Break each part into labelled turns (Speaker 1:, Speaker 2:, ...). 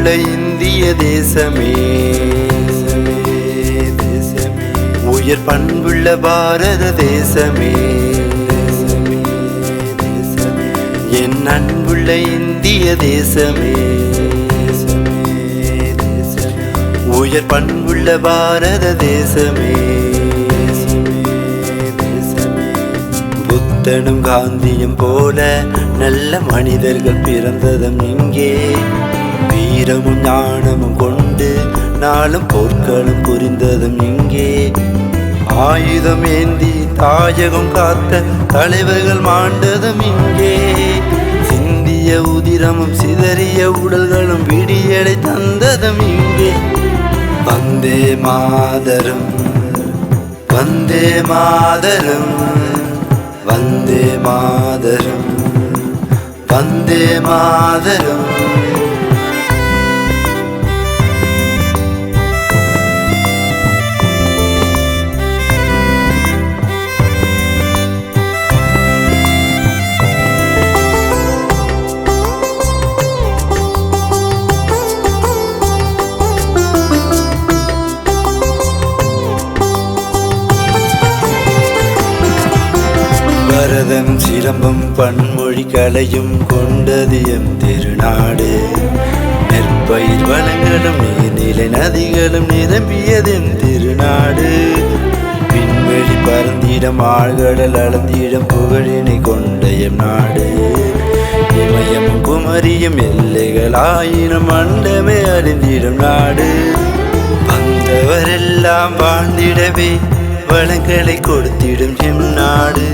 Speaker 1: அன்புள்ள இந்திய தேசமே, உயர் பண்புள்ள பாரத தேசமே, என் அன்புள்ள இந்திய தேசமே, உயர் பண்புள்ள பாரத தேசமே. புத்தனும் காந்தியும் போல நல்ல மனிதர்கள் பிறந்ததும் இங்கே, வீரமும் ஞானமும் கொண்டு நாளும் போர்களும் புரிந்ததும் இங்கே, ஆயுதம் ஏந்தி தாயகம் காத்த தலைவர்கள் மாண்டதும் இங்கே, சிந்திய உதிரமும் சிதறிய உடல்களும் விடியடை தந்ததும் இங்கே. வந்தே மாதரம், வந்தே மாதரம், வந்தே மாதரம், வந்தே மாதரம். பரதம் சிலம்பம் பன்மொழி கலையும் கொண்டது எம் திருநாடு, நெற்பயிர் வளங்களும் நீர்நிலை நதிகளும் நிரம்பியது எம் திருநாடு, விண்வெளி பறந்திடம் ஆழ்கடல் அளந்திடம் புகழினை கொண்ட எம் நாடு, இமயமும் குமரியும் எல்லைகளாயினும் அண்டமே அறிந்திடும் நாடு, வந்தவரெல்லாம் வாழ்ந்திடவே வளங்களை கொடுத்திடும் எம் நாடு,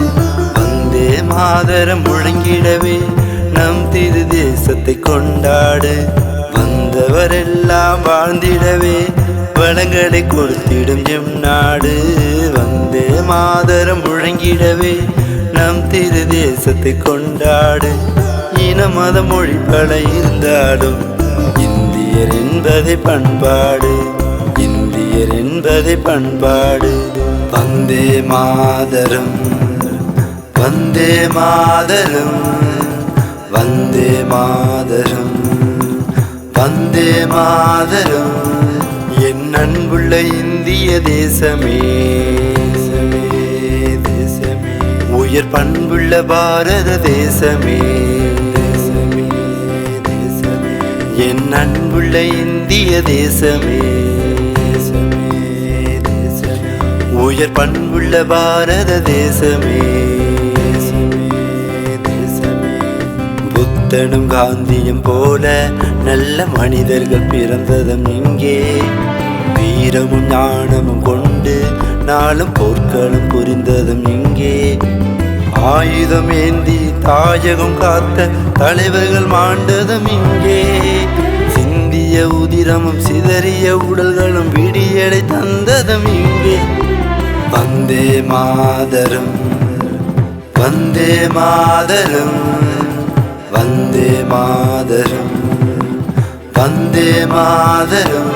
Speaker 1: வந்தே மாதரம் முழங்கிடவே நம் திரு தேசத்தை கொண்டாடு, வந்தவரெல்லாம் வாழ்ந்திடவே வளங்களை கொடுத்திடும் எம் நாடு, வந்தே மாதரம் முழங்கிடவே நம் திரு தேசத்தை கொண்டாடு. இன மத மொழி பல இருந்தாலும் இந்தியர் என்பதை பண்பாடு, இந்தியர் என்பதை பண்பாடு. வந்தே மாதரம், வந்தே மாதரம், வந்தே மாதரம், வந்தே மாதரம். என் அன்புள்ள இந்திய தேசமே, உயர் பண்புள்ள பாரத தேசமே, என் அன்புள்ள இந்திய தேசமே, உயர் பண்புள்ள பாரத தேசமே. புத்தனும் காந்தியும் போல நல்ல மனிதர்கள் பிறந்ததும் இங்கே, வீரமும் ஞானமும் கொண்டு நாளும் போர்களும் புரிந்ததும் இங்கே, ஆயுதம் ஏந்தி தாயகம் காத்த தலைவர்கள் மாண்டதும் இங்கே, சிந்திய உதிரமும் சிதறிய உடல்களும் விடியடை தந்ததும் இங்கே. வந்தே மாதரம், வந்தே மாதரம், வந்தே மாதரம், வந்தே மாதரம்.